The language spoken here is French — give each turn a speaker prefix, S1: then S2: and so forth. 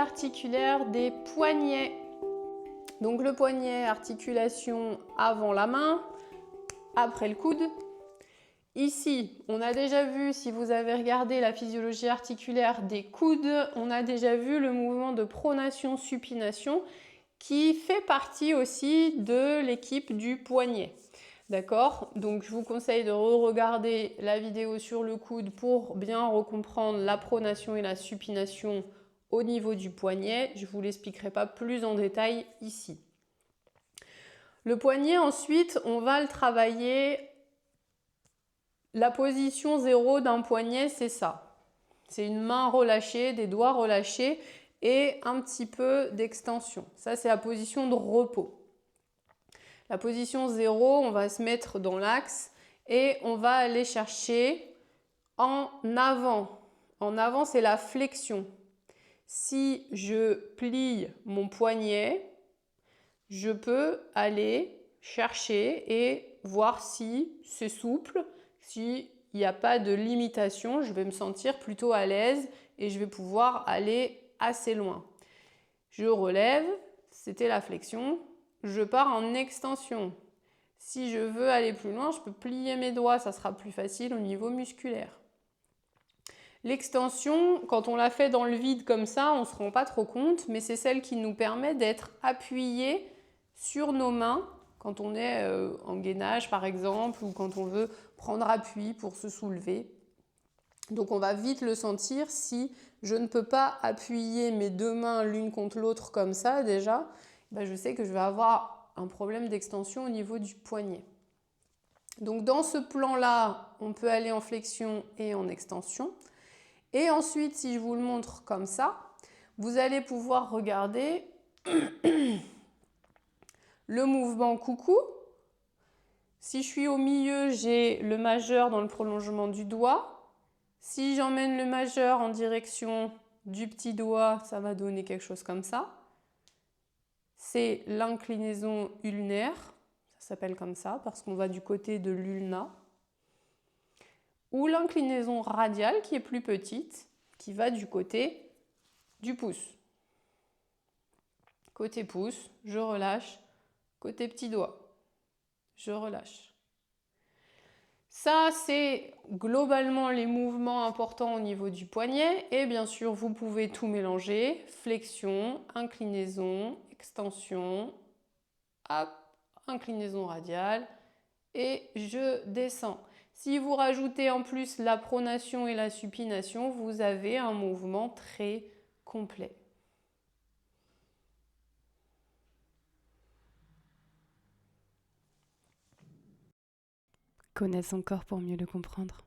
S1: articulaire des poignets. Donc le poignet, articulation avant la main, après le coude. Ici, on a déjà vu, si vous avez regardé la physiologie articulaire des coudes, on a déjà vu le mouvement de pronation-supination qui fait partie aussi de l'équipe du poignet. D'accord? Donc je vous conseille de re-regarder la vidéo sur le coude pour bien recomprendre la pronation et la supination au niveau du poignet. Je ne vous l'expliquerai pas plus en détail ici. Le poignet, ensuite, on va le travailler. La position 0 d'un poignet, c'est ça. C'est une main relâchée, des doigts relâchés et un petit peu d'extension. Ça, c'est la position de repos. La position 0, on va se mettre dans l'axe et on va aller chercher en avant. En avant, c'est la flexion. Si je plie mon poignet, je peux aller chercher et voir si c'est souple, s'il n'y a pas de limitation, je vais me sentir plutôt à l'aise et je vais pouvoir aller assez loin. Je relève, c'était la flexion, je pars en extension. Si je veux aller plus loin, je peux plier mes doigts, ça sera plus facile au niveau musculaire. L'extension, quand on la fait dans le vide comme ça, on ne se rend pas trop compte, mais c'est celle qui nous permet d'être appuyé sur nos mains quand on est en gainage par exemple ou quand on veut prendre appui pour se soulever. Donc on va vite le sentir si je ne peux pas appuyer mes deux mains l'une contre l'autre comme ça déjà, ben je sais que je vais avoir un problème d'extension au niveau du poignet. Donc dans ce plan-là, on peut aller en flexion et en extension. Et ensuite, si je vous le montre comme ça, vous allez pouvoir regarder le mouvement coucou. Si je suis au milieu, j'ai le majeur dans le prolongement du doigt. Si j'emmène le majeur en direction du petit doigt, ça va donner quelque chose comme ça. C'est l'inclinaison ulnaire, ça s'appelle comme ça parce qu'on va du côté de l'ulna. Ou l'inclinaison radiale qui est plus petite, qui va du côté du pouce. Côté pouce, je relâche. Côté petit doigt, je relâche. Ça, c'est globalement les mouvements importants au niveau du poignet. Et bien sûr, vous pouvez tout mélanger. Flexion, inclinaison, extension, hop, inclinaison radiale. Et je descends. Si vous rajoutez en plus la pronation et la supination, vous avez un mouvement très complet. Connais son corps pour mieux le comprendre.